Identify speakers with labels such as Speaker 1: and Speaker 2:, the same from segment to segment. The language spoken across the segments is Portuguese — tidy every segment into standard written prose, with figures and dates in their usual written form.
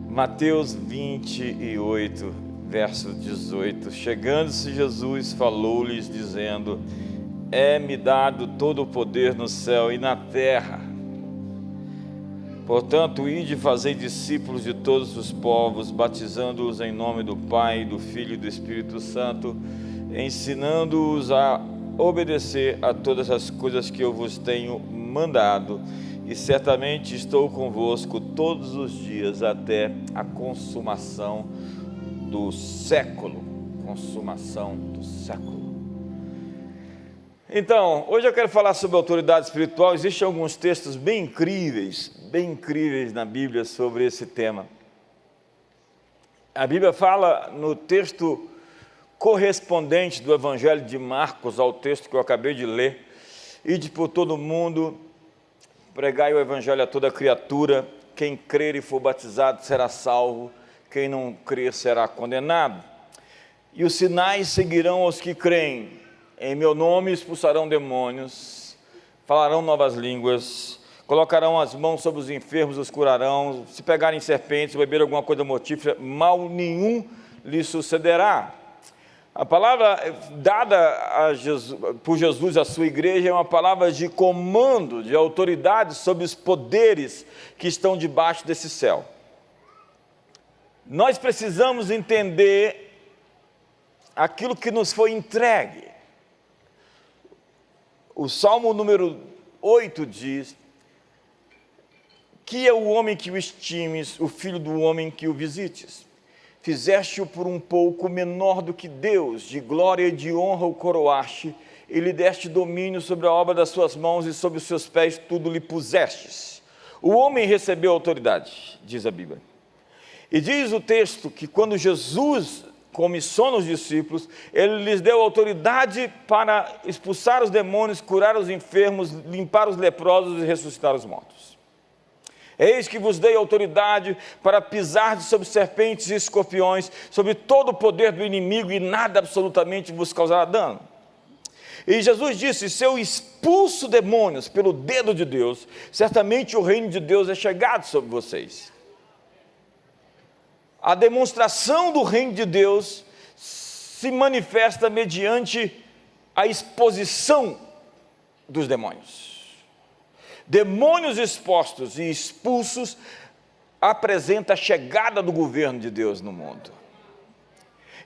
Speaker 1: Mateus 28, verso 18. Chegando-se Jesus, falou-lhes, dizendo: É-me dado todo o poder no céu e na terra. Portanto, ide e fazei discípulos de todos os povos, batizando-os em nome do Pai, do Filho e do Espírito Santo, ensinando-os a obedecer a todas as coisas que eu vos tenho mandado. E certamente estou convosco todos os dias até a consumação do século. Consumação do século. Então, hoje eu quero falar sobre autoridade espiritual. Existem alguns textos bem incríveis na Bíblia sobre esse tema. A Bíblia fala no texto correspondente do Evangelho de Marcos ao texto que eu acabei de ler: ide por todo mundo, pregai o Evangelho a toda criatura, quem crer e for batizado será salvo, quem não crer será condenado. E os sinais seguirão aos que creem: em meu nome expulsarão demônios, falarão novas línguas, colocarão as mãos sobre os enfermos, os curarão, se pegarem serpentes, beber alguma coisa mortífera, mal nenhum lhes sucederá. A palavra dada por Jesus à sua igreja é uma palavra de comando, de autoridade sobre os poderes que estão debaixo desse céu. Nós precisamos entender aquilo que nos foi entregue. O Salmo número 8 diz: que é o homem que o estimes, o filho do homem que o visites. Fizeste-o por um pouco menor do que Deus, de glória e de honra o coroaste, e lhe deste domínio sobre a obra das suas mãos, e sobre os seus pés tudo lhe pusestes. O homem recebeu autoridade, diz a Bíblia. E diz o texto que quando Jesus comissiona os discípulos, ele lhes deu autoridade para expulsar os demônios, curar os enfermos, limpar os leprosos e ressuscitar os mortos. Eis que vos dei autoridade para pisar sobre serpentes e escorpiões, sobre todo o poder do inimigo, e nada absolutamente vos causará dano. E Jesus disse: se eu expulso demônios pelo dedo de Deus, certamente o reino de Deus é chegado sobre vocês. A demonstração do reino de Deus se manifesta mediante a exposição dos demônios. Demônios expostos e expulsos apresenta a chegada do governo de Deus no mundo.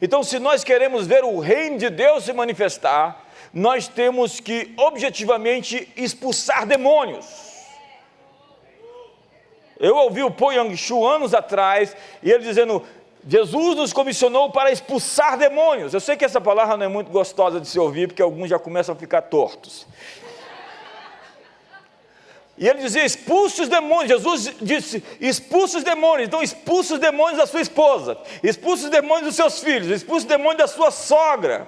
Speaker 1: Então, se nós queremos ver o reino de Deus se manifestar, nós temos que objetivamente expulsar demônios. Eu ouvi o Po Yang-Shu anos atrás, e ele dizendo: Jesus nos comissionou para expulsar demônios. Eu sei que essa palavra não é muito gostosa de se ouvir, porque alguns já começam a ficar tortos. E ele dizia: expulse os demônios. Jesus disse: expulse os demônios. Então expulse os demônios da sua esposa, expulse os demônios dos seus filhos, expulse os demônios da sua sogra.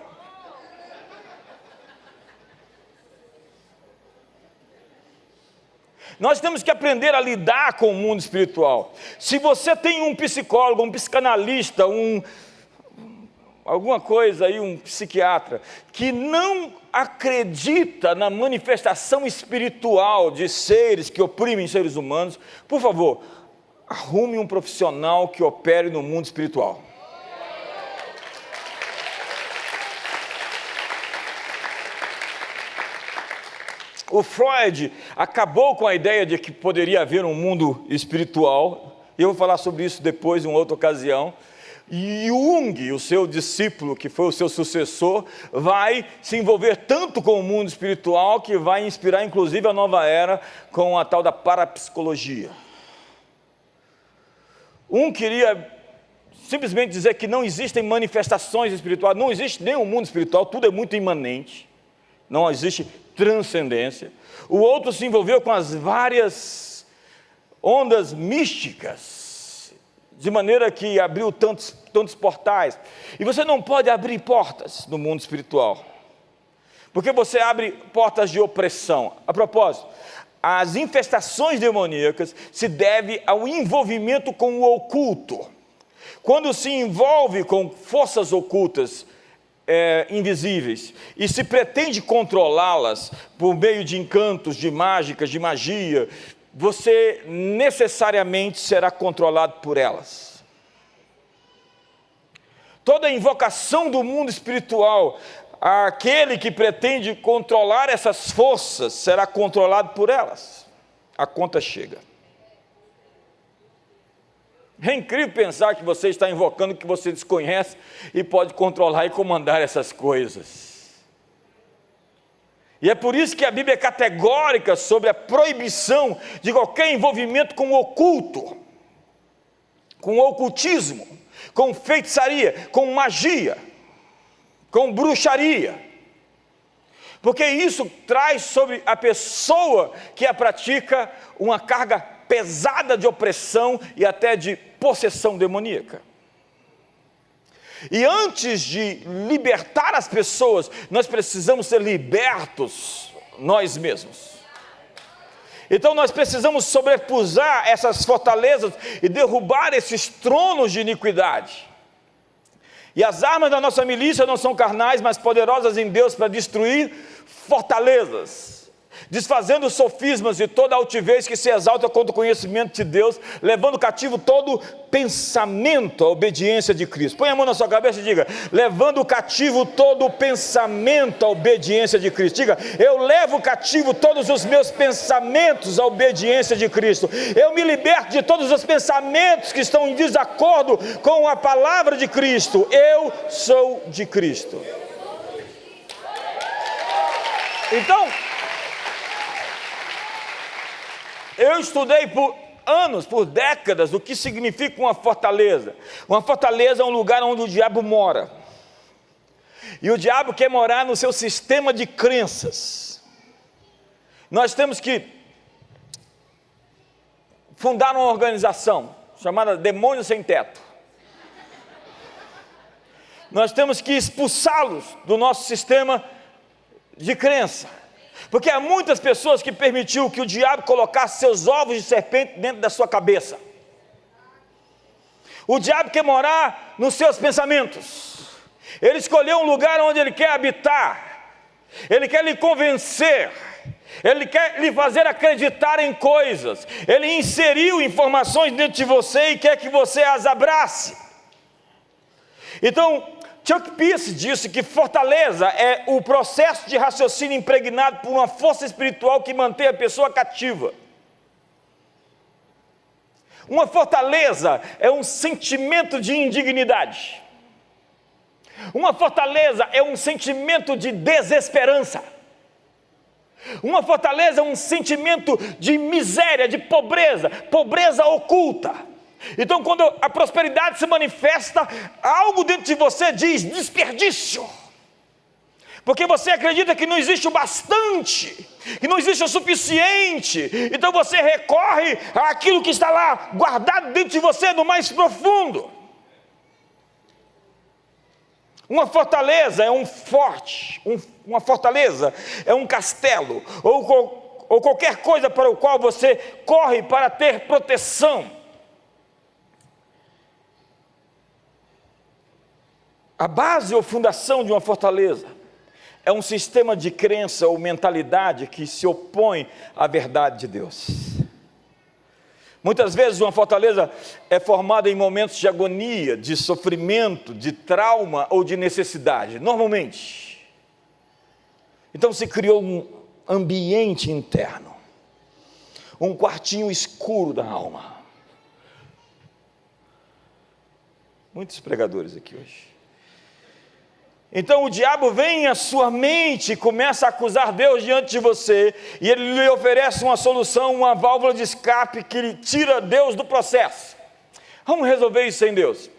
Speaker 1: Nós temos que aprender a lidar com o mundo espiritual. Se você tem um psicólogo, um psicanalista, alguma coisa aí, um psiquiatra, que não acredita na manifestação espiritual de seres que oprimem seres humanos, por favor, arrume um profissional que opere no mundo espiritual. O Freud acabou com a ideia de que poderia haver um mundo espiritual, e eu vou falar sobre isso depois, em uma outra ocasião. E Jung, o seu discípulo, que foi o seu sucessor, vai se envolver tanto com o mundo espiritual que vai inspirar inclusive a nova era com a tal da parapsicologia. Queria simplesmente dizer que não existem manifestações espirituais, não existe nenhum mundo espiritual, tudo é muito imanente, não existe transcendência. O outro se envolveu com as várias ondas místicas, de maneira que abriu tantos portais. E você não pode abrir portas no mundo espiritual, porque você abre portas de opressão. A propósito, as infestações demoníacas se devem ao envolvimento com o oculto. Quando se envolve com forças ocultas, invisíveis, e se pretende controlá-las por meio de encantos, de mágicas, de magia, você necessariamente será controlado por elas. Toda invocação do mundo espiritual, aquele que pretende controlar essas forças, será controlado por elas. A conta chega. É incrível pensar que você está invocando o que você desconhece e pode controlar e comandar essas coisas. E é por isso que a Bíblia é categórica sobre a proibição de qualquer envolvimento com o oculto, com o ocultismo, com feitiçaria, com magia, com bruxaria. Porque isso traz sobre a pessoa que a pratica uma carga pesada de opressão e até de possessão demoníaca. E antes de libertar as pessoas, nós precisamos ser libertos nós mesmos. Então nós precisamos sobrepujar essas fortalezas e derrubar esses tronos de iniquidade. E as armas da nossa milícia não são carnais, mas poderosas em Deus para destruir fortalezas, desfazendo sofismas e toda altivez que se exalta contra o conhecimento de Deus, levando cativo todo pensamento à obediência de Cristo. Põe a mão na sua cabeça e diga: levando cativo todo pensamento à obediência de Cristo. Diga: eu levo cativo todos os meus pensamentos à obediência de Cristo. Eu me liberto de todos os pensamentos que estão em desacordo com a palavra de Cristo. Eu sou de Cristo. Então, eu estudei por anos, por décadas, o que significa uma fortaleza. Uma fortaleza é um lugar onde o diabo mora. E o diabo quer morar no seu sistema de crenças. Nós temos que fundar uma organização chamada Demônios Sem Teto. Nós temos que expulsá-los do nosso sistema de crença. Porque há muitas pessoas que permitiu que o diabo colocasse seus ovos de serpente dentro da sua cabeça. O diabo quer morar nos seus pensamentos. Ele escolheu um lugar onde ele quer habitar. Ele quer lhe convencer. Ele quer lhe fazer acreditar em coisas. Ele inseriu informações dentro de você e quer que você as abrace. Então, Chuck Pierce disse que fortaleza é o processo de raciocínio impregnado por uma força espiritual que mantém a pessoa cativa. Uma fortaleza é um sentimento de indignidade. Uma fortaleza é um sentimento de desesperança. Uma fortaleza é um sentimento de miséria, de pobreza, pobreza oculta. Então, quando a prosperidade se manifesta, algo dentro de você diz desperdício, porque você acredita que não existe o bastante, que não existe o suficiente. Então você recorre àquilo que está lá guardado dentro de você no mais profundo. Uma fortaleza é um forte, uma fortaleza é um castelo, ou qualquer coisa para o qual você corre para ter proteção. A base ou fundação de uma fortaleza é um sistema de crença ou mentalidade que se opõe à verdade de Deus. Muitas vezes uma fortaleza é formada em momentos de agonia, de sofrimento, de trauma ou de necessidade, normalmente. Então se criou um ambiente interno, um quartinho escuro da alma. Muitos pregadores aqui hoje. Então o diabo vem à sua mente e começa a acusar Deus diante de você, e ele lhe oferece uma solução, uma válvula de escape que lhe tira Deus do processo. Vamos resolver isso sem Deus.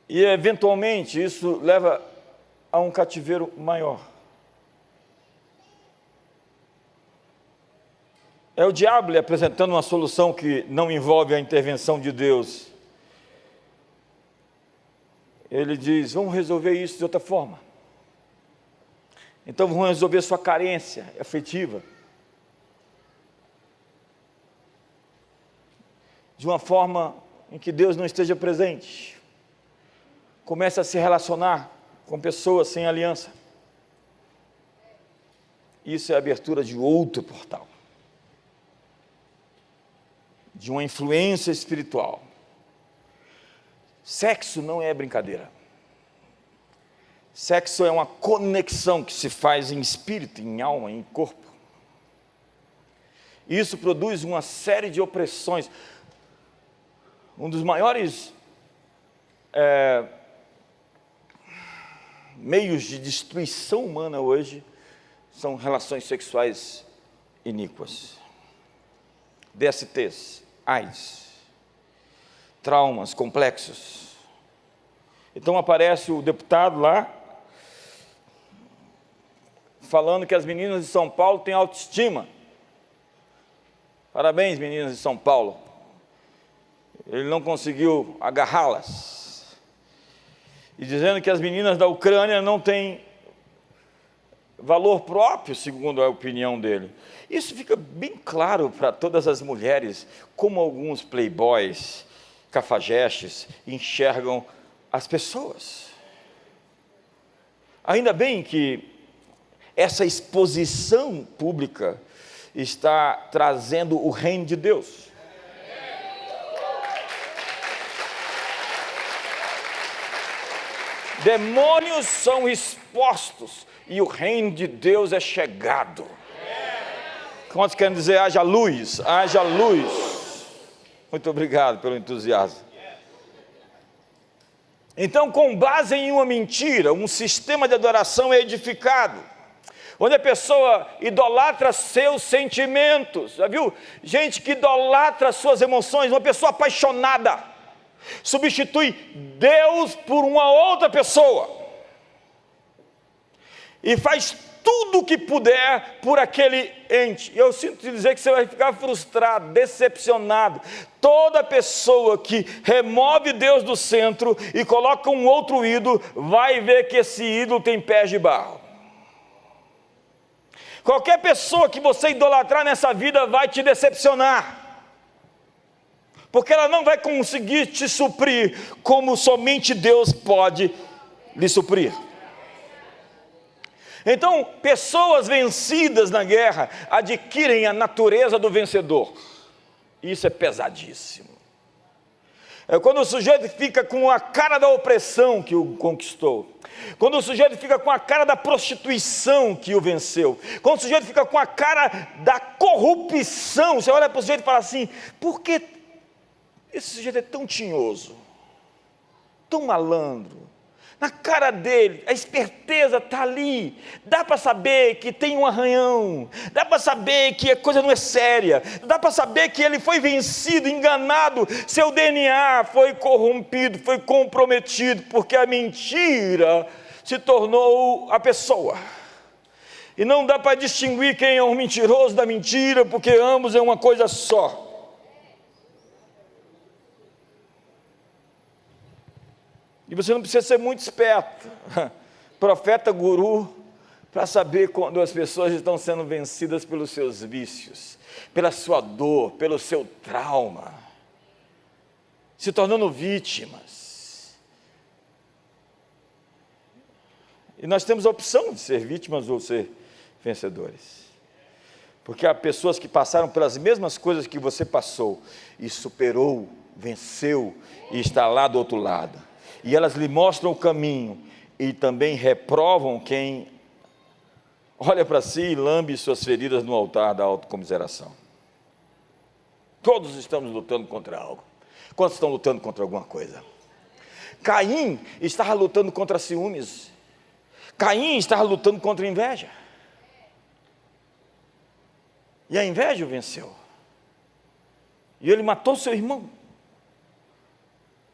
Speaker 1: E eventualmente isso leva a um cativeiro maior. É o diabo lhe apresentando uma solução que não envolve a intervenção de Deus. Ele diz: vamos resolver isso de outra forma. Então vamos resolver sua carência afetiva de uma forma em que Deus não esteja presente. Comece a se relacionar com pessoas sem aliança. Isso é a abertura de outro portal. de uma influência espiritual. Sexo não é brincadeira. Sexo é uma conexão que se faz em espírito, em alma, em corpo. Isso produz uma série de opressões. Um dos maiores meios de destruição humana hoje são relações sexuais iníquas. DSTs, AIDS, traumas complexos. Então aparece o deputado lá, falando que as meninas de São Paulo têm autoestima. Parabéns, meninas de São Paulo. Ele não conseguiu agarrá-las. E dizendo que as meninas da Ucrânia não têm valor próprio, segundo a opinião dele. Isso fica bem claro para todas as mulheres, como alguns playboys, cafajestes, enxergam as pessoas. Ainda bem que essa exposição pública está trazendo o reino de Deus. Demônios são expostos e o reino de Deus é chegado. Quantos querem dizer haja luz? Haja luz. Muito obrigado pelo entusiasmo. Então, com base em uma mentira, um sistema de adoração é edificado, onde a pessoa idolatra seus sentimentos. Já viu? Gente que idolatra suas emoções, uma pessoa apaixonada, substitui Deus por uma outra pessoa, e faz tudo o que puder por aquele ente. Eu sinto te dizer que você vai ficar frustrado, decepcionado. Toda pessoa que remove Deus do centro e coloca um outro ídolo, vai ver que esse ídolo tem pés de barro. Qualquer pessoa que você idolatrar nessa vida vai te decepcionar, porque ela não vai conseguir te suprir como somente Deus pode lhe suprir. Então, pessoas vencidas na guerra adquirem a natureza do vencedor. Isso é pesadíssimo. É quando o sujeito fica com a cara da opressão que o conquistou, quando o sujeito fica com a cara da prostituição que o venceu, quando o sujeito fica com a cara da corrupção. Você olha para o sujeito e fala assim: por que esse sujeito é tão tinhoso, tão malandro? Na cara dele, a esperteza está ali, dá para saber que tem um arranhão, dá para saber que a coisa não é séria, dá para saber que ele foi vencido, enganado, seu DNA foi corrompido, foi comprometido, porque a mentira se tornou a pessoa. E não dá para distinguir quem é um mentiroso da mentira, porque ambos é uma coisa só. E você não precisa ser muito esperto, profeta guru, para saber quando as pessoas estão sendo vencidas pelos seus vícios, pela sua dor, pelo seu trauma, se tornando vítimas. E nós temos a opção de ser vítimas ou ser vencedores, porque há pessoas que passaram pelas mesmas coisas que você passou, e superou, venceu, e está lá do outro lado. E elas lhe mostram o caminho, e também reprovam quem olha para si e lambe suas feridas no altar da autocomiseração. Todos estamos lutando contra algo. Quantos estão lutando contra alguma coisa? Caim estava lutando contra ciúmes. Caim estava lutando contra a inveja. E a inveja o venceu. E ele matou seu irmão,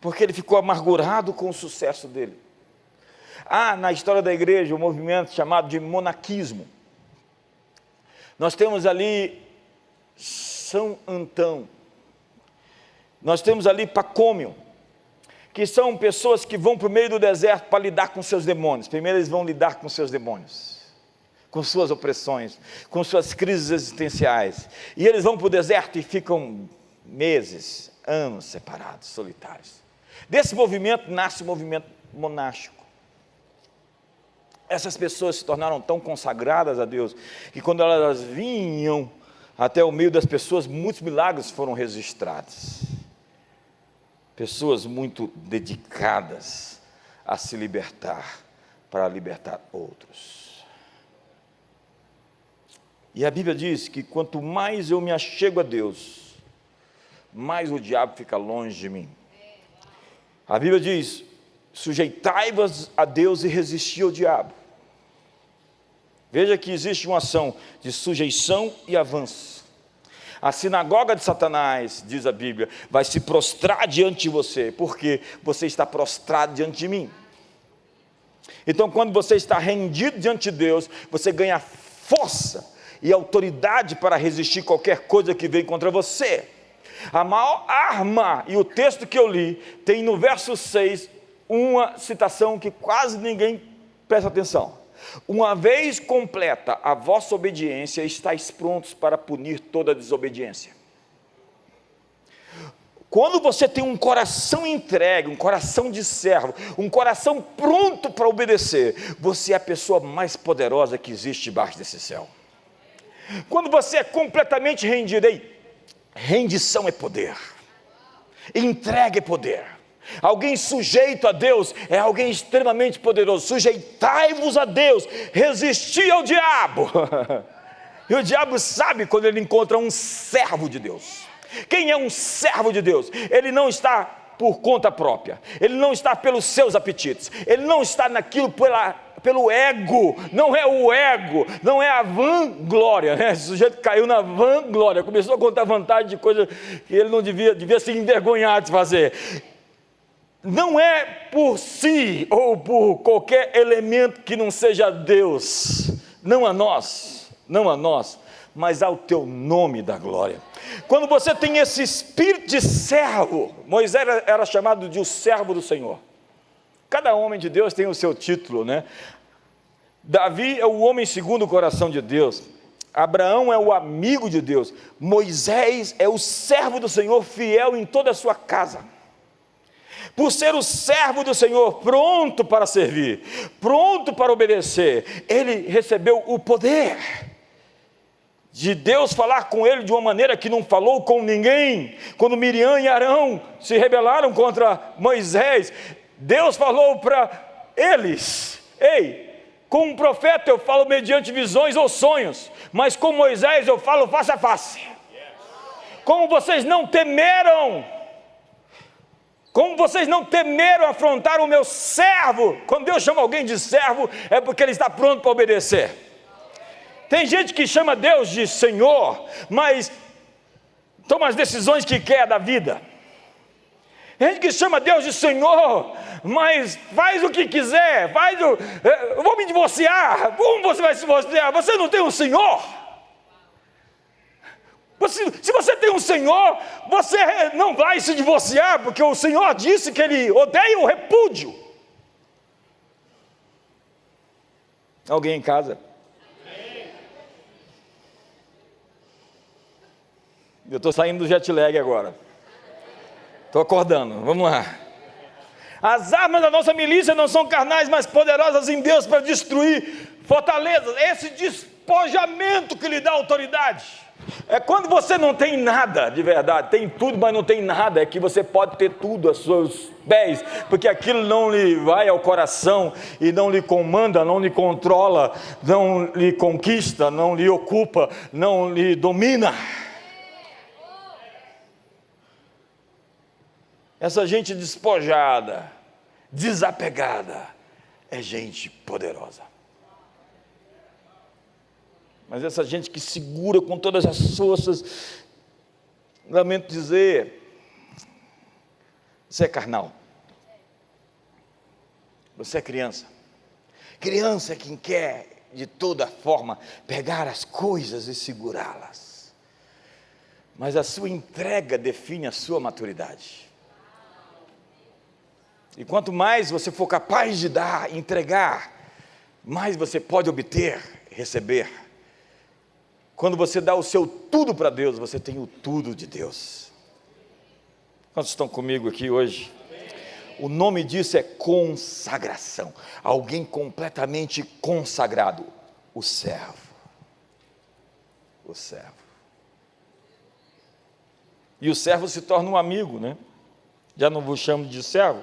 Speaker 1: porque ele ficou amargurado com o sucesso dele. Há na história da igreja um movimento chamado de monaquismo. Nós temos ali São Antão, nós temos ali Pacômio, que são pessoas que vão para o meio do deserto para lidar com seus demônios. Primeiro eles vão lidar com seus demônios, com suas opressões, com suas crises existenciais. E eles vão para o deserto e ficam meses, anos separados, solitários. Desse movimento nasce o movimento monástico. Essas pessoas se tornaram tão consagradas a Deus, que quando elas vinham até o meio das pessoas, muitos milagres foram registrados. Pessoas muito dedicadas a se libertar, para libertar outros. E a Bíblia diz que quanto mais eu me achego a Deus, mais o diabo fica longe de mim. A Bíblia diz: sujeitai-vos a Deus e resisti ao diabo. Veja que existe uma ação de sujeição e avanço. A sinagoga de Satanás, diz a Bíblia, vai se prostrar diante de você, porque você está prostrado diante de mim. Então, quando você está rendido diante de Deus, você ganha força e autoridade para resistir qualquer coisa que vem contra você. A maior arma, e o texto que eu li, tem no verso 6, uma citação que quase ninguém presta atenção. Uma vez completa a vossa obediência, estáis prontos para punir toda desobediência. Quando você tem um coração entregue, um coração de servo, um coração pronto para obedecer, você é a pessoa mais poderosa que existe debaixo desse céu. Quando você é completamente rendido, rendição é poder, entrega é poder. Alguém sujeito a Deus é alguém extremamente poderoso. Sujeitai-vos a Deus, resisti ao diabo. E o diabo sabe quando ele encontra um servo de Deus. Quem é um servo de Deus? Ele não está por conta própria, ele não está pelos seus apetites, ele não está naquilo pelo ego, não é o ego, não é a vanglória, né? Esse sujeito caiu na vanglória, começou a contar vantagem de coisa que ele não devia se envergonhar de fazer. Não é por si, ou por qualquer elemento que não seja Deus, não a nós, mas ao teu nome da glória. Quando você tem esse espírito de servo, Moisés era chamado de o servo do Senhor. Cada homem de Deus tem o seu título, né? Davi é o homem segundo o coração de Deus. Abraão é o amigo de Deus. Moisés é o servo do Senhor, fiel em toda a sua casa. Por ser o servo do Senhor, pronto para servir, pronto para obedecer, ele recebeu o poder de Deus falar com ele de uma maneira que não falou com ninguém. Quando Miriam e Arão se rebelaram contra Moisés, Deus falou para eles: ei, com um profeta eu falo mediante visões ou sonhos, mas com Moisés eu falo face a face. Como vocês não temeram afrontar o meu servo? Quando Deus chama alguém de servo, é porque ele está pronto para obedecer. Tem gente que chama Deus de Senhor, mas toma as decisões que quer da vida. Tem gente que chama Deus de Senhor, mas faz o que quiser, eu vou me divorciar. Como você vai se divorciar? Você não tem um Senhor. Se você tem um Senhor, você não vai se divorciar, porque o Senhor disse que Ele odeia o repúdio. Alguém em casa? Eu estou saindo do jet lag agora. Estou acordando, vamos lá. As armas da nossa milícia não são carnais, mas poderosas em Deus para destruir fortalezas. Esse despojamento que lhe dá autoridade. É quando você não tem nada de verdade, tem tudo, mas não tem nada, é que você pode ter tudo aos seus pés, porque aquilo não lhe vai ao coração e não lhe comanda, não lhe controla, não lhe conquista, não lhe ocupa, não lhe domina. Essa gente despojada, desapegada, é gente poderosa. Mas essa gente que segura com todas as forças, lamento dizer, você é carnal. Você é criança. Criança é quem quer, de toda forma, pegar as coisas e segurá-las. Mas a sua entrega define a sua maturidade. E quanto mais você for capaz de dar, entregar, mais você pode obter, receber. Quando você dá o seu tudo para Deus, você tem o tudo de Deus. Quantos estão comigo aqui hoje? O nome disso é consagração. Alguém completamente consagrado. O servo. O servo. E o servo se torna um amigo, né? Já não vos chamo de servo,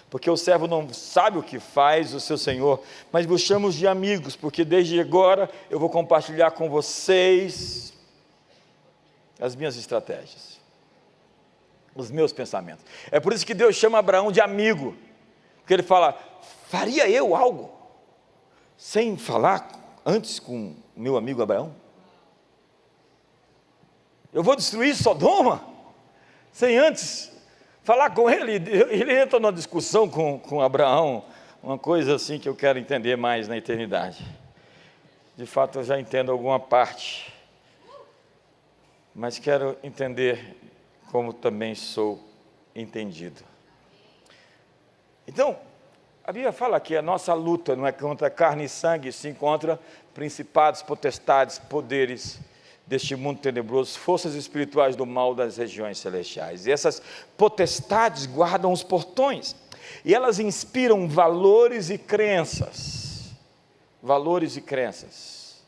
Speaker 1: porque o servo não sabe o que faz o seu senhor, mas vos chamo de amigos, porque desde agora eu vou compartilhar com vocês as minhas estratégias, os meus pensamentos. É por isso que Deus chama Abraão de amigo, porque ele fala: faria eu algo sem falar antes com o meu amigo Abraão? Eu vou destruir Sodoma sem antes falar com ele. Ele entra numa discussão com Abraão, uma coisa assim que eu quero entender mais na eternidade. De fato eu já entendo alguma parte, mas quero entender como também sou entendido. Então, a Bíblia fala que a nossa luta não é contra carne e sangue, sim contra principados, potestades, poderes deste mundo tenebroso, forças espirituais do mal das regiões celestiais. E essas potestades guardam os portões, e elas inspiram valores e crenças. Valores e crenças.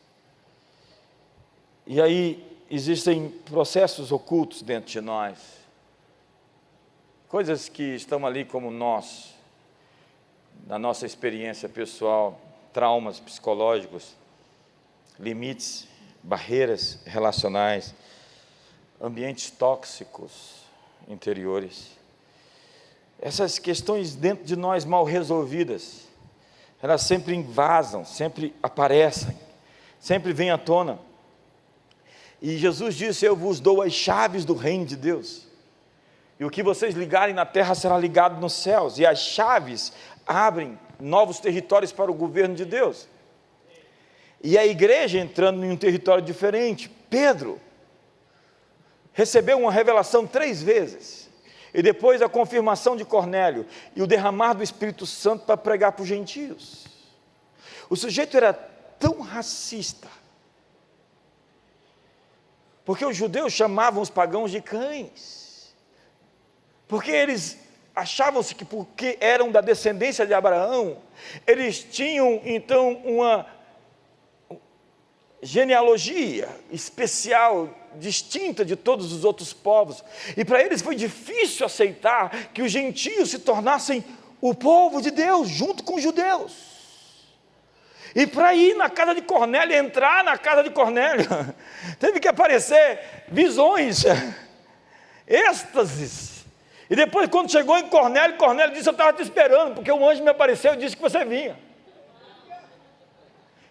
Speaker 1: E aí existem processos ocultos dentro de nós, coisas que estão ali como nós, na nossa experiência pessoal, traumas psicológicos, limites, barreiras relacionais, ambientes tóxicos interiores. Essas questões dentro de nós mal resolvidas, elas sempre invasam, sempre aparecem, sempre vêm à tona. E Jesus disse: eu vos dou as chaves do reino de Deus, e o que vocês ligarem na terra será ligado nos céus, e as chaves abrem novos territórios para o governo de Deus. E a igreja entrando em um território diferente. Pedro recebeu uma revelação 3 vezes, e depois a confirmação de Cornélio, e o derramar do Espírito Santo para pregar para os gentios. O sujeito era tão racista, porque os judeus chamavam os pagãos de cães, porque eles achavam-se que porque eram da descendência de Abraão, eles tinham então uma genealogia especial, distinta de todos os outros povos, e para eles foi difícil aceitar que os gentios se tornassem o povo de Deus, junto com os judeus. E para ir na casa de Cornélio, entrar na casa de Cornélio, teve que aparecer visões, êxtases. E depois, quando chegou em Cornélio, Cornélio disse: eu estava te esperando, porque um anjo me apareceu e disse que você vinha.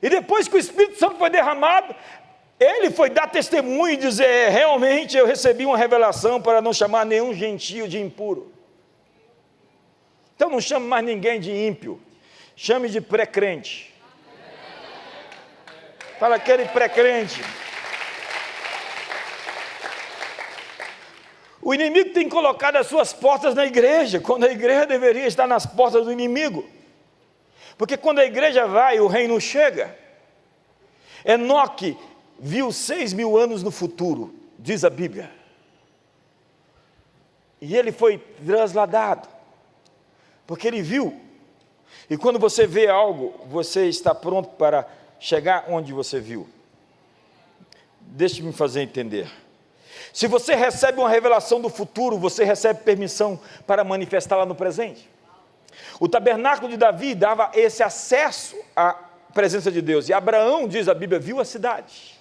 Speaker 1: E depois que o Espírito Santo foi derramado, ele foi dar testemunho e dizer: realmente eu recebi uma revelação para não chamar nenhum gentio de impuro. Então não chame mais ninguém de ímpio, chame de pré-crente. Fala aquele pré-crente. O inimigo tem colocado as suas portas na igreja, quando a igreja deveria estar nas portas do inimigo. Porque quando a igreja vai, o reino chega. Enoque viu 6.000 anos no futuro, diz a Bíblia. E ele foi trasladado, porque ele viu. E quando você vê algo, você está pronto para chegar onde você viu. Deixe-me fazer entender. Se você recebe uma revelação do futuro, você recebe permissão para manifestá-la no presente. O tabernáculo de Davi dava esse acesso à presença de Deus, e Abraão, diz a Bíblia, viu a cidade.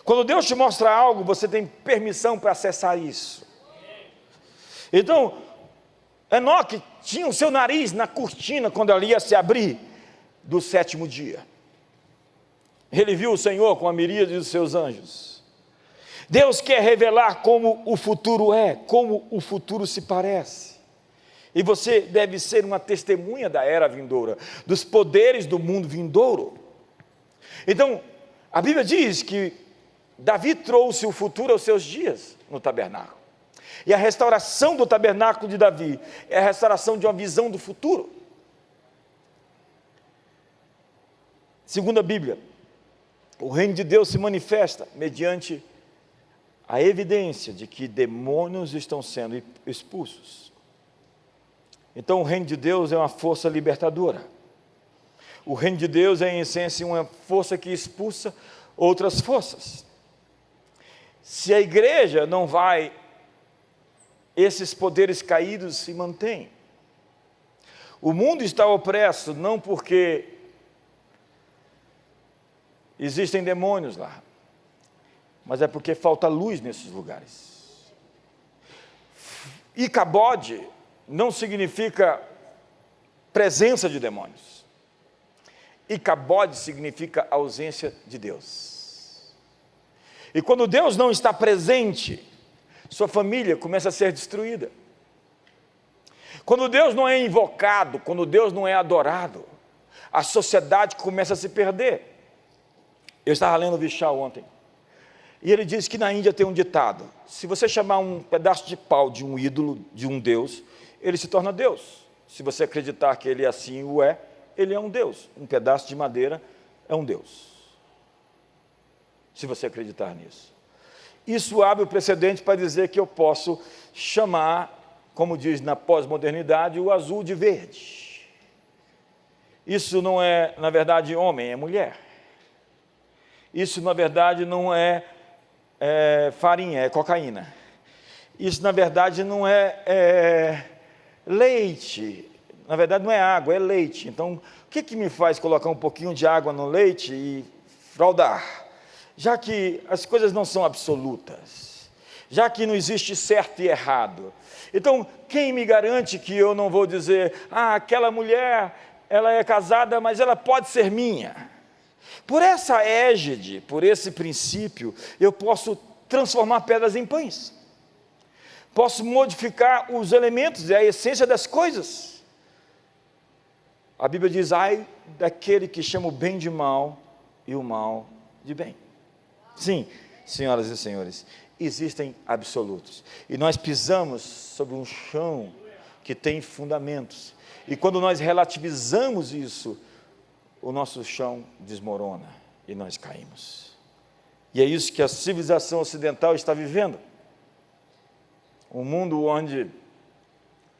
Speaker 1: Quando Deus te mostra algo, você tem permissão para acessar isso. Então, Enoque tinha o seu nariz na cortina quando ela ia se abrir do 7º dia. Ele viu o Senhor com a miríade dos seus anjos. Deus quer revelar como o futuro é, como o futuro se parece. E você deve ser uma testemunha da era vindoura, dos poderes do mundo vindouro. Então, a Bíblia diz que Davi trouxe o futuro aos seus dias no tabernáculo. E a restauração do tabernáculo de Davi é a restauração de uma visão do futuro. Segundo a Bíblia, o reino de Deus se manifesta mediante a evidência de que demônios estão sendo expulsos. Então o reino de Deus é uma força libertadora. O reino de Deus é em essência uma força que expulsa outras forças. Se a igreja não vai esses poderes caídos se mantêm. O mundo está opresso não porque existem demônios lá, mas é porque falta luz nesses lugares. Icabode não significa presença de demônios. Icabode significa ausência de Deus. E quando Deus não está presente, sua família começa a ser destruída. Quando Deus não é invocado, quando Deus não é adorado, a sociedade começa a se perder. Eu estava lendo o Vishal ontem, e ele diz que na Índia tem um ditado: se você chamar um pedaço de pau de um ídolo, de um Deus, ele se torna Deus. Se você acreditar que ele assim o é, ele é um Deus. Um pedaço de madeira é um Deus. Se você acreditar nisso. Isso abre o precedente para dizer que eu posso chamar, como diz na pós-modernidade, o azul de verde. Isso não é, na verdade, homem, é mulher. Isso, na verdade, não é farinha, é cocaína. Isso, na verdade, não é leite. Na verdade, não é água, é leite. Então, o que me faz colocar um pouquinho de água no leite e fraudar? Já que as coisas não são absolutas, já que não existe certo e errado. Então, quem me garante que eu não vou dizer, aquela mulher, ela é casada, mas ela pode ser minha? Por essa égide, por esse princípio, eu posso transformar pedras em pães. Posso modificar os elementos e a essência das coisas. A Bíblia diz, ai daquele que chama o bem de mal e o mal de bem. Sim, senhoras e senhores, existem absolutos. E nós pisamos sobre um chão que tem fundamentos. E quando nós relativizamos isso, o nosso chão desmorona e nós caímos. E é isso que a civilização ocidental está vivendo. Um mundo onde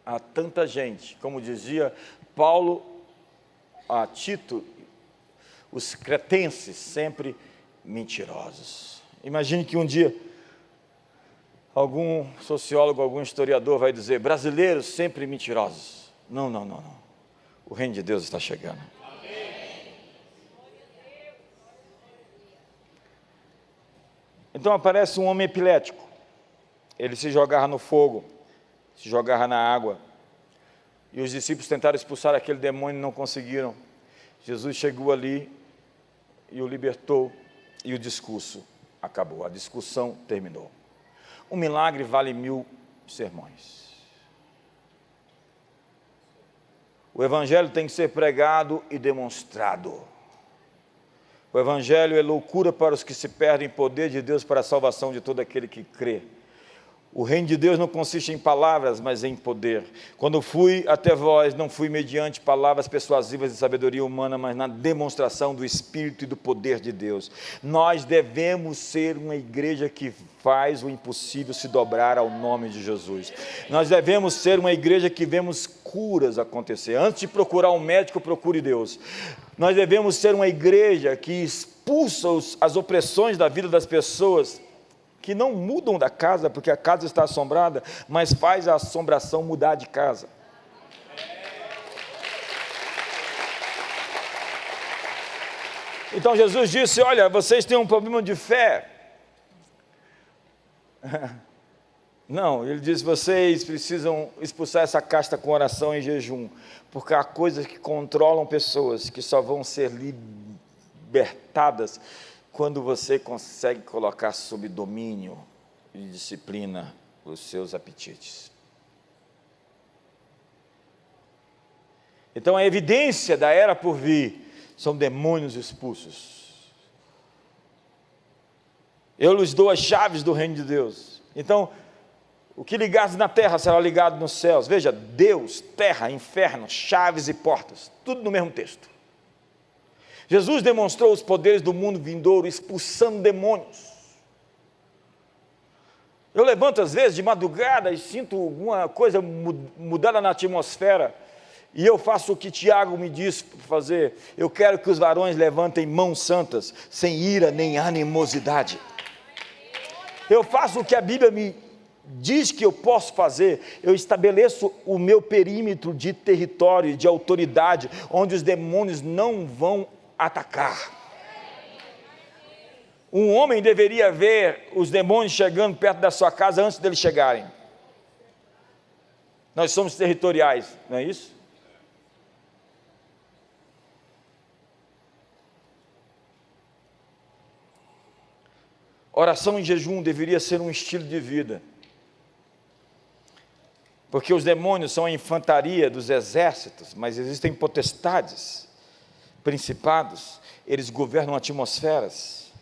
Speaker 1: há tanta gente, como dizia Paulo a Tito, os cretenses sempre mentirosos. Imagine que um dia algum sociólogo, algum historiador vai dizer, brasileiros sempre mentirosos. Não. O reino de Deus está chegando. Então aparece um homem epilético. Ele se jogava no fogo, se jogava na água. E os discípulos tentaram expulsar aquele demônio e não conseguiram. Jesus chegou ali e o libertou e o discurso acabou. A discussão terminou. Um milagre vale 1000 sermões. O Evangelho tem que ser pregado e demonstrado. O Evangelho é loucura para os que se perdem, poder de Deus para a salvação de todo aquele que crê. O reino de Deus não consiste em palavras, mas em poder. Quando fui até vós, não fui mediante palavras persuasivas de sabedoria humana, mas na demonstração do Espírito e do poder de Deus. Nós devemos ser uma igreja que faz o impossível se dobrar ao nome de Jesus. Nós devemos ser uma igreja que vemos curas acontecer. Antes de procurar um médico, procure Deus. Nós devemos ser uma igreja que expulsa as opressões da vida das pessoas, que não mudam da casa porque a casa está assombrada, mas faz a assombração mudar de casa. Então Jesus disse, olha, vocês têm um problema de fé. Não, ele disse, vocês precisam expulsar essa casta com oração e jejum, porque há coisas que controlam pessoas, que só vão ser libertadas quando você consegue colocar sob domínio e disciplina os seus apetites. Então a evidência da era por vir são demônios expulsos. Eu lhes dou as chaves do reino de Deus. Então, o que ligares na terra será ligado nos céus. Veja, Deus, terra, inferno, chaves e portas, tudo no mesmo texto. Jesus demonstrou os poderes do mundo vindouro, expulsando demônios. Eu levanto às vezes de madrugada e sinto alguma coisa mudada na atmosfera, e eu faço o que Tiago me disse para fazer. Eu quero que os varões levantem mãos santas, sem ira nem animosidade. Eu faço o que a Bíblia me diz que eu posso fazer, eu estabeleço o meu perímetro de território, de autoridade, onde os demônios não vão atacar. Um homem deveria ver os demônios chegando perto da sua casa antes deles chegarem. Nós somos territoriais, não é isso? Oração em jejum deveria ser um estilo de vida. Porque os demônios são a infantaria dos exércitos, mas existem potestades, principados, eles governam atmosferas.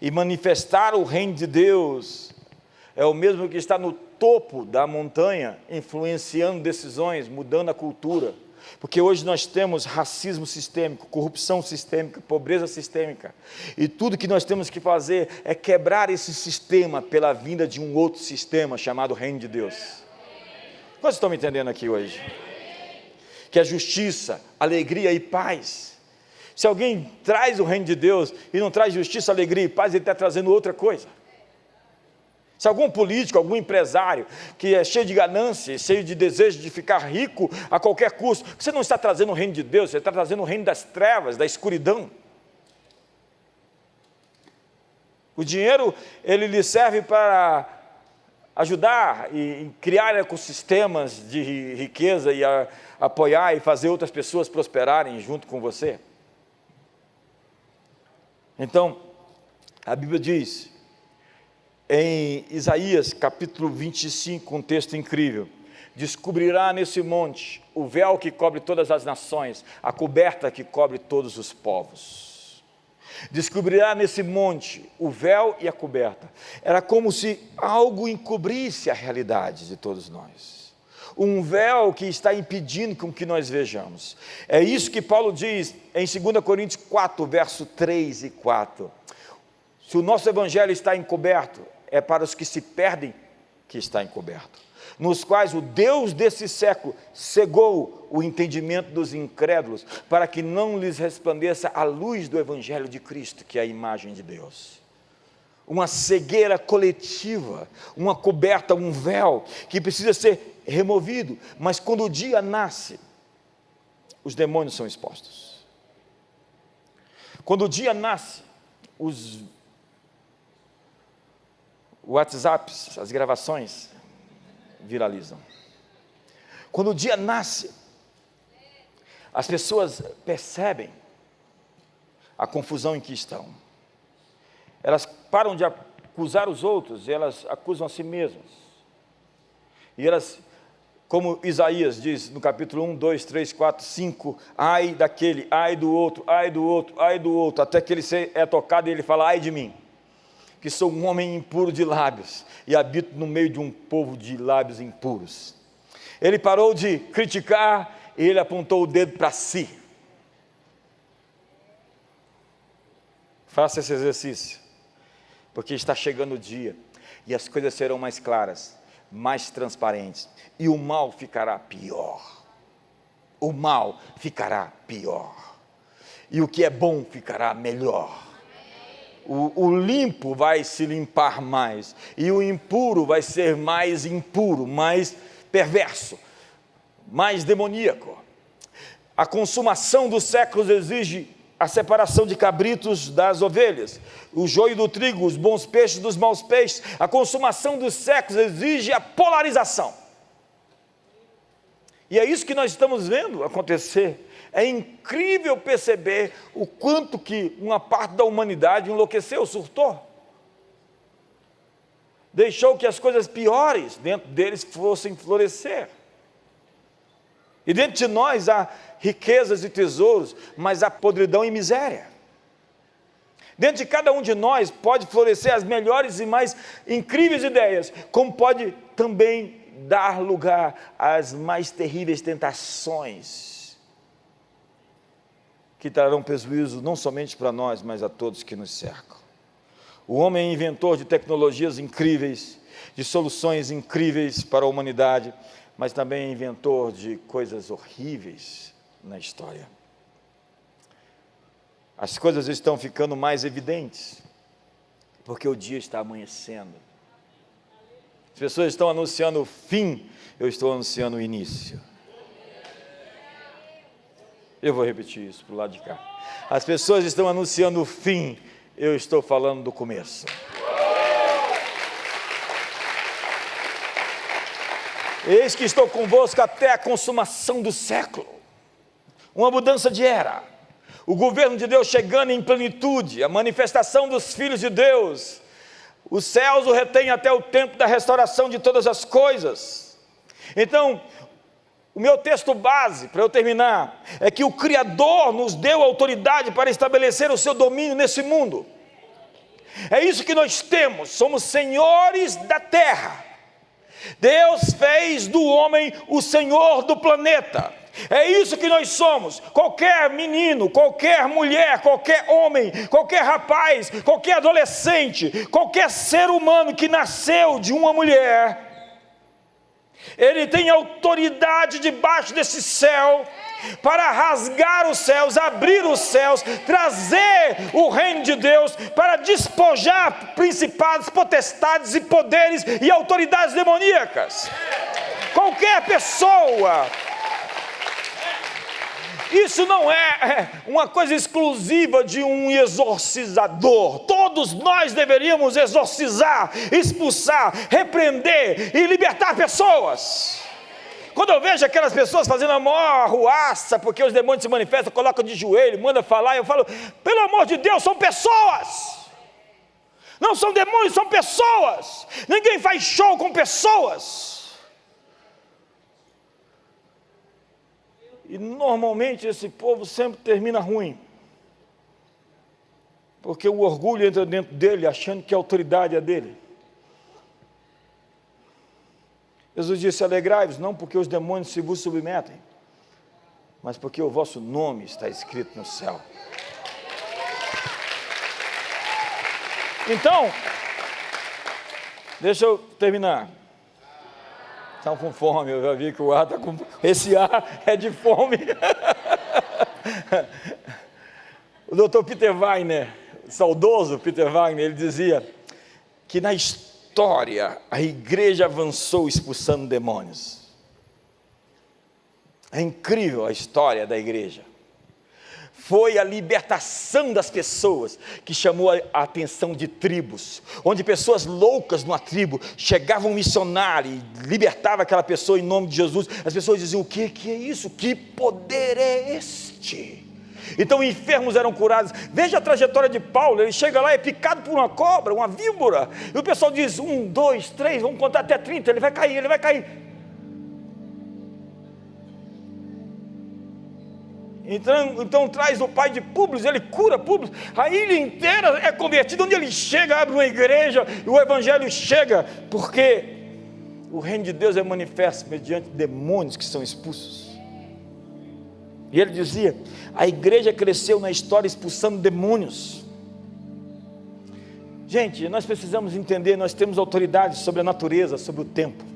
Speaker 1: E manifestar o reino de Deus é o mesmo que estar no topo da montanha, influenciando decisões, mudando a cultura. Porque hoje nós temos racismo sistêmico, corrupção sistêmica, pobreza sistêmica. E tudo que nós temos que fazer é quebrar esse sistema pela vinda de um outro sistema chamado reino de Deus. Quantos estão me entendendo aqui hoje? Que é justiça, alegria e paz. Se alguém traz o reino de Deus e não traz justiça, alegria e paz, ele está trazendo outra coisa. Se algum político, algum empresário que é cheio de ganância, cheio de desejo de ficar rico a qualquer custo, você não está trazendo o reino de Deus, você está trazendo o reino das trevas, da escuridão. O dinheiro, ele lhe serve para ajudar e criar ecossistemas de riqueza e apoiar e fazer outras pessoas prosperarem junto com você. Então, a Bíblia diz, em Isaías capítulo 25, um texto incrível: descobrirá nesse monte o véu que cobre todas as nações, a coberta que cobre todos os povos. Descobrirá nesse monte o véu e a coberta. Era como se algo encobrisse a realidade de todos nós. Um véu que está impedindo com que nós vejamos. É isso que Paulo diz em 2 Coríntios 4, verso 3 e 4. Se o nosso evangelho está encoberto, é para os que se perdem que está encoberto, nos quais o Deus desse século cegou o entendimento dos incrédulos, para que não lhes resplandeça a luz do evangelho de Cristo, que é a imagem de Deus. Uma cegueira coletiva, uma coberta, um véu, que precisa ser removido, mas quando o dia nasce, os demônios são expostos. Quando o dia nasce, os WhatsApps, as gravações viralizam. Quando o dia nasce, as pessoas percebem a confusão em que estão. Elas param de acusar os outros, elas acusam a si mesmas. E elas, como Isaías diz no capítulo 1, 2, 3, 4, 5, ai daquele, ai do outro, ai do outro, ai do outro, até que ele é tocado e ele fala, ai de mim, que sou um homem impuro de lábios, e habito no meio de um povo de lábios impuros. Ele parou de criticar, e ele apontou o dedo para si. Faça esse exercício, porque está chegando o dia, e as coisas serão mais claras, mais transparentes, e o mal ficará pior. O mal ficará pior, e o que é bom ficará melhor. O limpo vai se limpar mais, e o impuro vai ser mais impuro, mais perverso, mais demoníaco. A consumação dos séculos exige a separação de cabritos das ovelhas, o joio do trigo, os bons peixes dos maus peixes. A consumação dos séculos exige a polarização. E é isso que nós estamos vendo acontecer. É incrível perceber o quanto que uma parte da humanidade enlouqueceu, surtou. Deixou que as coisas piores dentro deles fossem florescer. E dentro de nós há riquezas e tesouros, mas há podridão e miséria. Dentro de cada um de nós pode florescer as melhores e mais incríveis ideias, como pode também dar lugar às mais terríveis tentações, que trarão prejuízo não somente para nós, mas a todos que nos cercam. O homem é inventor de tecnologias incríveis, de soluções incríveis para a humanidade, mas também é inventor de coisas horríveis na história. As coisas estão ficando mais evidentes, porque o dia está amanhecendo. As pessoas estão anunciando o fim, eu estou anunciando o início. Eu vou repetir isso para o lado de cá. As pessoas estão anunciando o fim, eu estou falando do começo. Eis que estou convosco até a consumação do século. Uma mudança de era. O governo de Deus chegando em plenitude, a manifestação dos filhos de Deus. Os céus o retêm até o tempo da restauração de todas as coisas. Então, o meu texto base, para eu terminar, é que o Criador nos deu autoridade para estabelecer o seu domínio nesse mundo. É isso que nós temos, somos senhores da terra. Deus fez do homem o senhor do planeta. É isso que nós somos. Qualquer menino, qualquer mulher, qualquer homem, qualquer rapaz, qualquer adolescente, qualquer ser humano que nasceu de uma mulher, ele tem autoridade debaixo desse céu para rasgar os céus, abrir os céus, trazer o reino de Deus, para despojar principados, potestades e poderes e autoridades demoníacas. Qualquer pessoa. Isso não é uma coisa exclusiva de um exorcizador. Todos nós deveríamos exorcizar, expulsar, repreender e libertar pessoas. Quando eu vejo aquelas pessoas fazendo a maior arruaça, porque os demônios se manifestam, colocam de joelho, mandam falar, eu falo, pelo amor de Deus, são pessoas. Não são demônios, são pessoas. Ninguém faz show com pessoas. E normalmente esse povo sempre termina ruim. Porque o orgulho entra dentro dele, achando que a autoridade é dele. Jesus disse, alegrai-vos, não porque os demônios se vos submetem, mas porque o vosso nome está escrito no céu. Então, deixa eu terminar. Estão com fome, eu já vi que o ar está com... Esse ar é de fome. O Dr. Peter Wagner, saudoso Peter Wagner, ele dizia que na história a igreja avançou expulsando demônios. É incrível a história da igreja. Foi a libertação das pessoas que chamou a atenção de tribos, onde pessoas loucas numa tribo chegavam um missionário e libertava aquela pessoa em nome de Jesus. As pessoas diziam, o que é isso? Que poder é este? Então enfermos eram curados. Veja a trajetória de Paulo, ele chega lá e é picado por uma cobra, uma víbora, e o pessoal diz, 1, 2, 3, vamos contar até 30, ele vai cair. Então traz o pai de Públio, ele cura Públio, a ilha inteira é convertida, onde ele chega, abre uma igreja, e o evangelho chega, porque o reino de Deus é manifesto mediante demônios que são expulsos. E ele dizia, a igreja cresceu na história expulsando demônios. Gente, nós precisamos entender, nós temos autoridade sobre a natureza, sobre o tempo.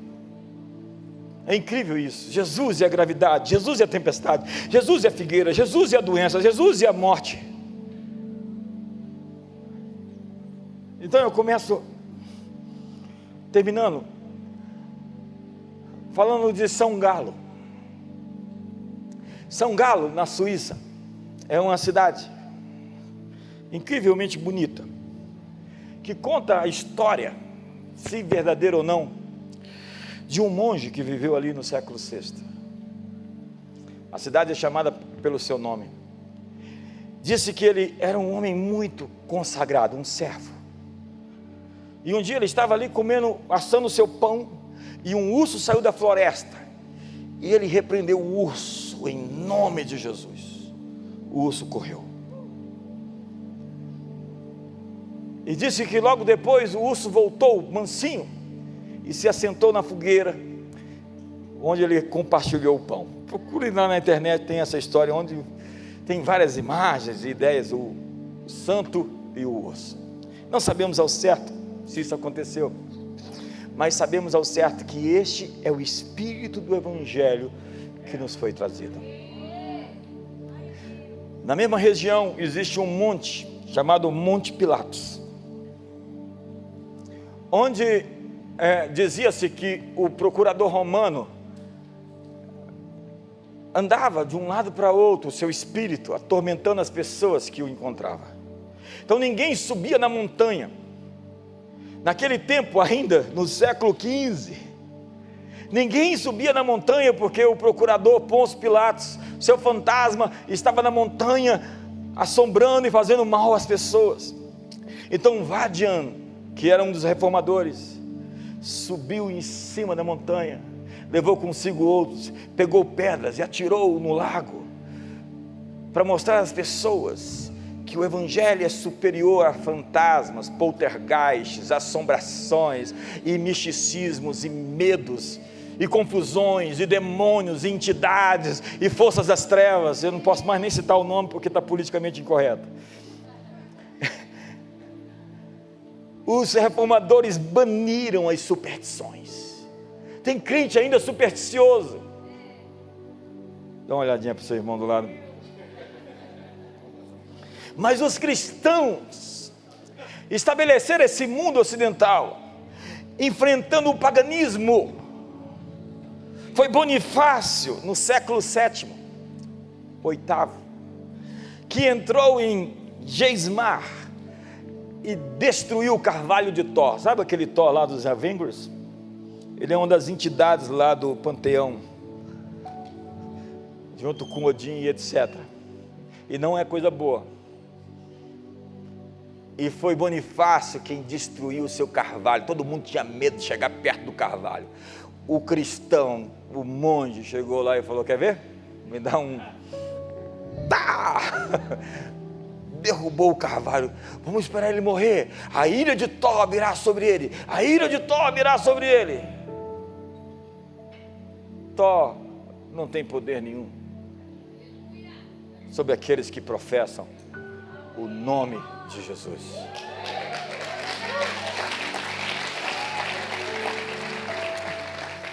Speaker 1: É incrível isso. Jesus é a gravidade, Jesus é a tempestade, Jesus é a figueira, Jesus é a doença, Jesus é a morte. Então eu começo, terminando, falando de São Galo. São Galo, na Suíça, é uma cidade incrivelmente bonita, que conta a história, se verdadeira ou não, de um monge que viveu ali no século VI. A cidade é chamada pelo seu nome. Disse que ele era um homem muito consagrado, um servo. E um dia ele estava ali comendo, assando o seu pão, e um urso saiu da floresta. E ele repreendeu o urso em nome de Jesus. O urso correu. E disse que logo depois o urso voltou mansinho e se assentou na fogueira, onde ele compartilhou o pão. Procure lá na internet, tem essa história, onde tem várias imagens e ideias, o santo e o urso. Não sabemos ao certo se isso aconteceu, mas sabemos ao certo que este é o espírito do evangelho que nos foi trazido. Na mesma região existe um monte chamado Monte Pilatos, onde dizia-se que o procurador romano andava de um lado para outro, o seu espírito, atormentando as pessoas que o encontravam. Então ninguém subia na montanha. Naquele tempo ainda, no século XV, ninguém subia na montanha porque o procurador Pôncio Pilatos, seu fantasma, estava na montanha assombrando e fazendo mal às pessoas. Então Vadian, que era um dos reformadores, subiu em cima da montanha, levou consigo outros, pegou pedras e atirou no lago, para mostrar às pessoas que o evangelho é superior a fantasmas, poltergeists, assombrações e misticismos e medos e confusões e demônios e entidades e forças das trevas. Eu não posso mais nem citar o nome porque está politicamente incorreto. Os reformadores baniram as superstições. Tem crente ainda supersticioso. Dá uma olhadinha para o seu irmão do lado. Mas os cristãos estabeleceram esse mundo ocidental, enfrentando o paganismo. Foi Bonifácio, no século VII, VIII, que entrou em Geismar e destruiu o Carvalho de Thor. Sabe aquele Thor lá dos Avengers? Ele é uma das entidades lá do panteão, junto com Odin e etc. E não é coisa boa. E foi Bonifácio quem destruiu o seu carvalho. Todo mundo tinha medo de chegar perto do carvalho. O cristão, o monge, chegou lá e falou: quer ver? Me dá um... Tá! Derrubou o carvalho. Vamos esperar ele morrer. A ira de Thor virá sobre ele. A ira de Thor virá sobre ele. Thor não tem poder nenhum sobre aqueles que professam o nome de Jesus.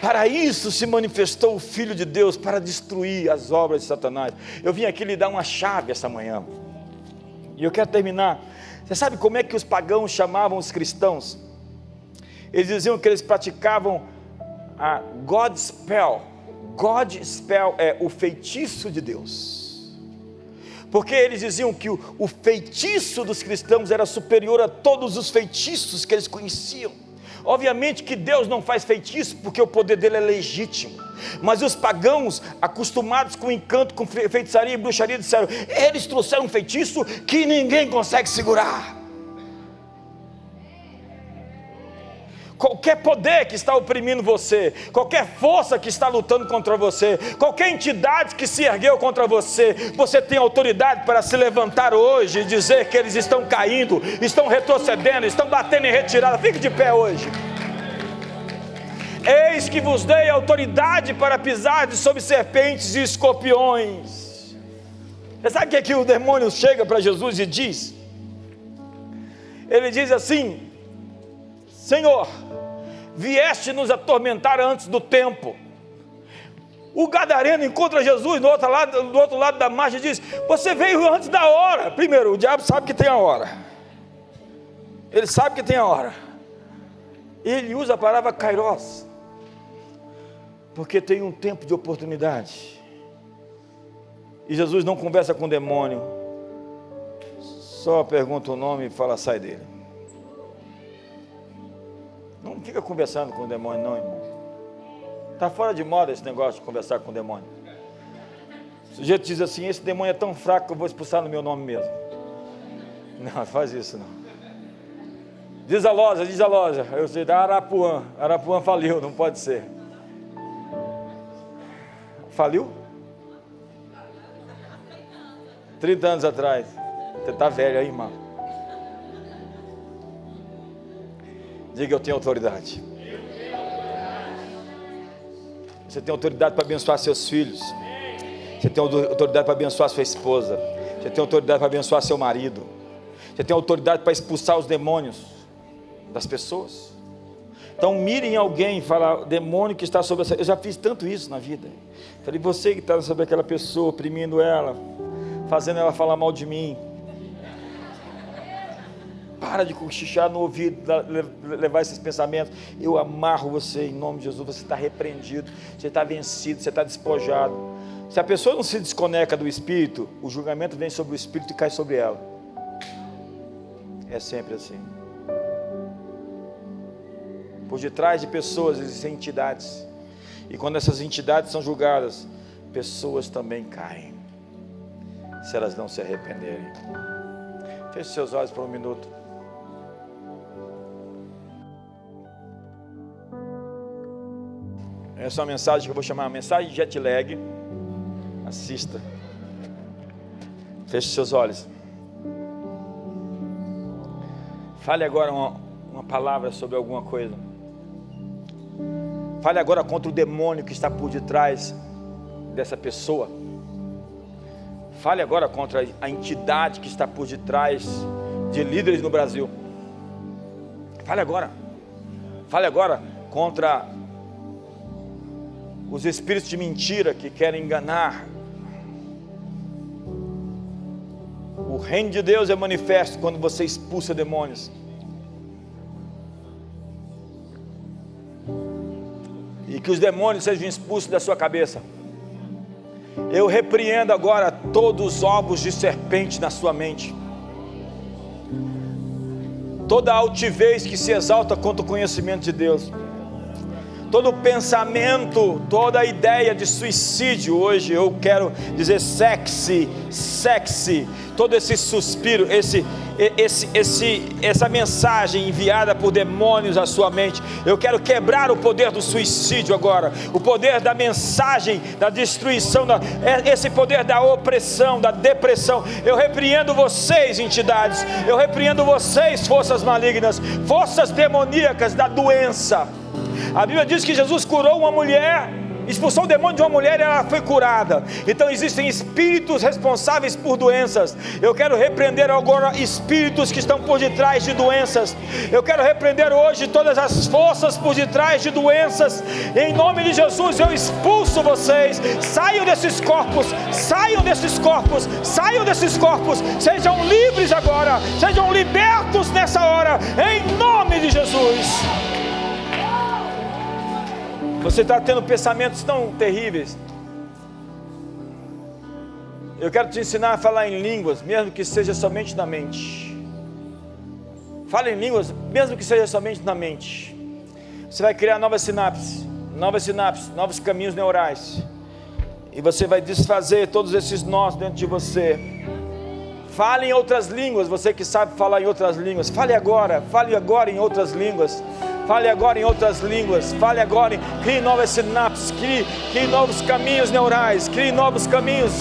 Speaker 1: Para isso se manifestou o Filho de Deus, para destruir as obras de Satanás. Eu vim aqui lhe dar uma chave essa manhã, e eu quero terminar. Você sabe como é que os pagãos chamavam os cristãos? Eles diziam que eles praticavam a God Spell. God Spell é o feitiço de Deus. Porque eles diziam que o feitiço dos cristãos era superior a todos os feitiços que eles conheciam. Obviamente que Deus não faz feitiço, porque o poder dele é legítimo. Mas os pagãos, acostumados com encanto, com feitiçaria e bruxaria, disseram: eles trouxeram um feitiço que ninguém consegue segurar. Qualquer poder que está oprimindo você, qualquer força que está lutando contra você, qualquer entidade que se ergueu contra você, você tem autoridade para se levantar hoje e dizer que eles estão caindo, estão retrocedendo, estão batendo em retirada. Fique de pé hoje. Eis que vos dei autoridade para pisar sobre serpentes e escorpiões. Você sabe o que é que o demônio chega para Jesus e diz? Ele diz assim: Senhor, vieste nos atormentar antes do tempo. O gadareno encontra Jesus do outro lado da margem e diz: você veio antes da hora. Primeiro, o diabo sabe que tem a hora. Ele sabe que tem a hora. Ele usa a palavra kairos, porque tem um tempo de oportunidade. E Jesus não conversa com o demônio, só pergunta o nome e fala: sai dele. Não fica conversando com o demônio não, irmão. Está fora de moda esse negócio de conversar com o demônio. O sujeito diz assim: esse demônio é tão fraco que eu vou expulsar no meu nome mesmo. Não, faz isso não. Diz a loja. Eu sei, da Arapuã. Arapuã faliu, não pode ser. Faliu? 30 anos atrás. Você está velho aí, irmão. Diga: eu tenho autoridade. Você tem autoridade para abençoar seus filhos. Você tem autoridade para abençoar sua esposa. Você tem autoridade para abençoar seu marido. Você tem autoridade para expulsar os demônios das pessoas. Então mire em alguém e fala: demônio que está sobre essa... Eu já fiz tanto isso na vida. Falei: você que está sobre aquela pessoa, oprimindo ela, fazendo ela falar mal de mim. Para de cochichar no ouvido, levar esses pensamentos. Eu amarro você em nome de Jesus. Você está repreendido, você está vencido, você está despojado. Se a pessoa não se desconecta do Espírito, o julgamento vem sobre o Espírito e cai sobre ela. É sempre assim. Por detrás de pessoas existem entidades. E quando essas entidades são julgadas, pessoas também caem, se elas não se arrependerem. Feche seus olhos por um minuto. Essa é uma mensagem que eu vou chamar mensagem de jet lag. Assista. Feche seus olhos. Fale agora uma palavra sobre alguma coisa. Fale agora contra o demônio que está por detrás dessa pessoa. Fale agora contra a entidade que está por detrás de líderes no Brasil. Fale agora. Fale agora contra os espíritos de mentira que querem enganar. O reino de Deus é manifesto quando você expulsa demônios. E que os demônios sejam expulsos da sua cabeça. Eu repreendo agora todos os ovos de serpente na sua mente. Toda altivez que se exalta contra o conhecimento de Deus. Todo pensamento, toda ideia de suicídio hoje, eu quero dizer sexy, todo esse suspiro, essa mensagem enviada por demônios à sua mente, eu quero quebrar o poder do suicídio agora, o poder da mensagem, da destruição, esse poder da opressão, da depressão. Eu repreendo vocês, entidades, eu repreendo vocês, forças malignas, forças demoníacas da doença. A Bíblia diz que Jesus curou uma mulher, expulsou o demônio de uma mulher e ela foi curada. Então existem espíritos responsáveis por doenças. Eu quero repreender agora espíritos que estão por detrás de doenças. Eu quero repreender hoje todas as forças por detrás de doenças. Em nome de Jesus eu expulso vocês. Saiam desses corpos, saiam desses corpos, saiam desses corpos. Sejam livres agora, sejam libertos nessa hora, em nome de Jesus. Você está tendo pensamentos tão terríveis. Eu quero te ensinar a falar em línguas, mesmo que seja somente na mente. Fala em línguas, mesmo que seja somente na mente. Você vai criar novas sinapses, novos caminhos neurais. E você vai desfazer todos esses nós dentro de você. Fale em outras línguas, você que sabe falar em outras línguas. Fale agora em outras línguas. Fale agora em outras línguas. Fale agora, crie novas sinapses, crie novos caminhos neurais, crie novos caminhos.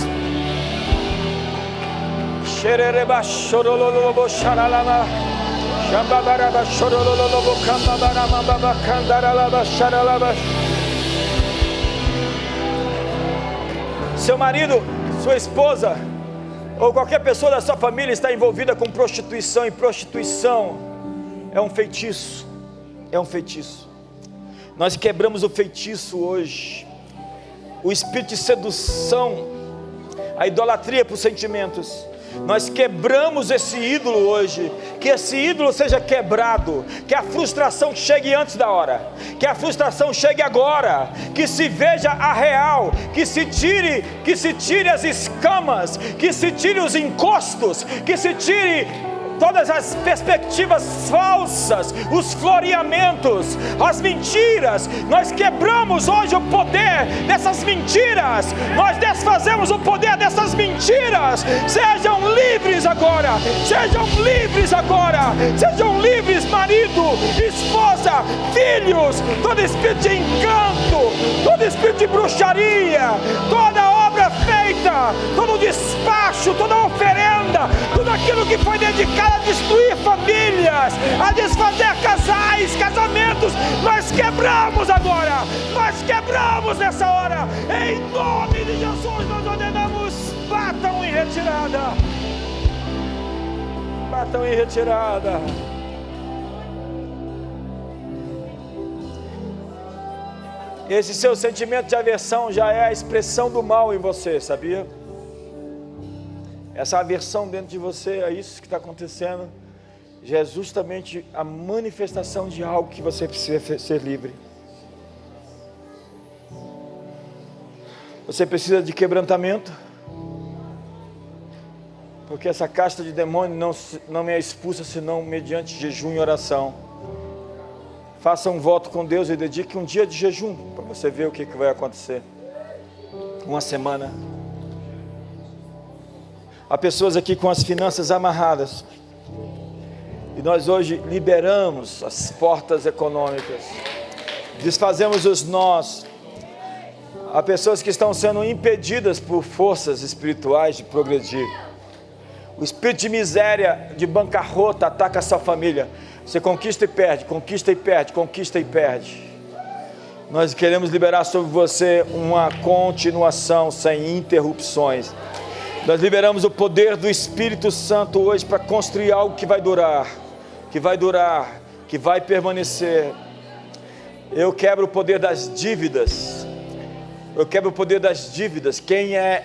Speaker 1: Seu marido, sua esposa, ou qualquer pessoa da sua família está envolvida com prostituição, e prostituição é um feitiço. É um feitiço. Nós quebramos o feitiço hoje. O espírito de sedução, a idolatria por sentimentos. Nós quebramos esse ídolo hoje. Que esse ídolo seja quebrado. Que a frustração chegue antes da hora. Que a frustração chegue agora. Que se veja a real. Que se tire as escamas. Que se tire os encostos. Que se tire todas as perspectivas falsas, os floreamentos, as mentiras. Nós quebramos hoje o poder dessas mentiras. Nós desfazemos o poder dessas mentiras. Sejam livres agora. Sejam livres agora. Sejam livres, marido, esposa, filhos. Todo espírito de encanto, todo espírito de bruxaria, toda obra feita, todo despacho, toda oferenda, tudo aquilo que foi dedicado a destruir famílias, a desfazer casais, casamentos, nós quebramos agora, nós quebramos nessa hora, em nome de Jesus. Nós ordenamos, batam em retirada, batam em retirada. Esse seu sentimento de aversão já é a expressão do mal em você, sabia? Essa aversão dentro de você, é isso que está acontecendo. já é justamente a manifestação de algo que você precisa ser livre. Você precisa de quebrantamento, porque essa casta de demônio não é expulsa senão mediante jejum e oração. Faça um voto com Deus e dedique um dia de jejum, para você ver o que vai acontecer. Uma semana. Há pessoas aqui com as finanças amarradas, e nós hoje liberamos as portas econômicas, desfazemos os nós. Há pessoas que estão sendo impedidas por forças espirituais de progredir. O espírito de miséria, de bancarrota ataca a sua família. Você conquista e perde, conquista e perde, conquista e perde. Nós queremos liberar sobre você uma continuação sem interrupções. Nós liberamos o poder do Espírito Santo hoje para construir algo que vai durar, que vai permanecer. Eu quebro o poder das dívidas. Quem é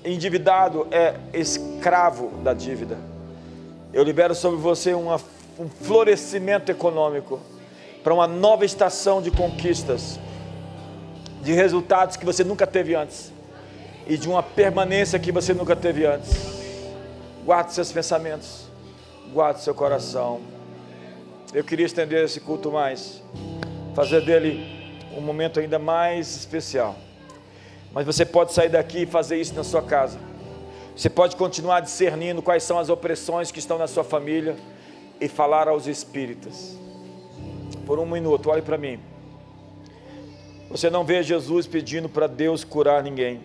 Speaker 1: endividado é escravo da dívida. Eu libero sobre você um florescimento econômico, para uma nova estação de conquistas, de resultados que você nunca teve antes, e de uma permanência que você nunca teve antes. Guarde seus pensamentos, guarde seu coração. Eu queria estender esse culto mais, fazer dele um momento ainda mais especial. Mas você pode sair daqui e fazer isso na sua casa. Você pode continuar discernindo quais são as opressões que estão na sua família e falar aos espíritos. Por um minuto, olhe para mim. Você não vê Jesus pedindo para Deus curar ninguém.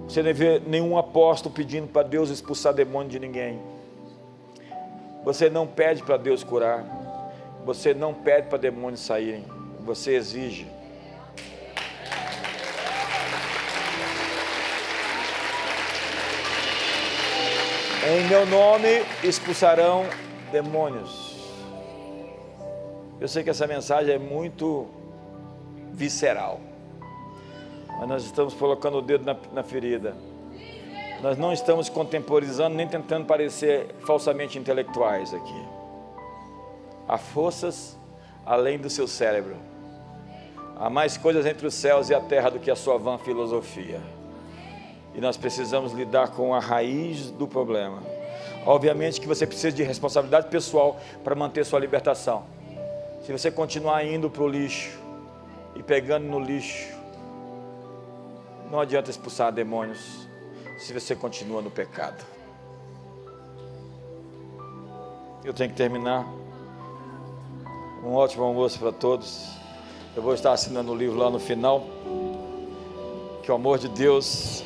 Speaker 1: Você não vê nenhum apóstolo pedindo para Deus expulsar demônio de ninguém. Você não pede para Deus curar. Você não pede para demônios saírem. Você exige. Em meu nome expulsarão demônios. Eu sei que essa mensagem é muito visceral, mas nós estamos colocando o dedo na ferida. Nós não estamos contemporizando nem tentando parecer falsamente intelectuais aqui. Há forças além do seu cérebro. Há mais coisas entre os céus e a terra do que a sua vã filosofia. E nós precisamos lidar com a raiz do problema. Obviamente que você precisa de responsabilidade pessoal para manter sua libertação. Se você continuar indo para o lixo e pegando no lixo, não adianta expulsar demônios se você continua no pecado. Eu tenho que terminar. Um ótimo almoço para todos. Eu vou estar assinando o livro lá no final. Que o amor de Deus,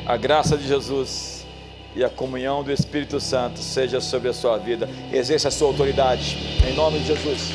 Speaker 1: a graça de Jesus e a comunhão do Espírito Santo seja sobre a sua vida. Exerça a sua autoridade, em nome de Jesus.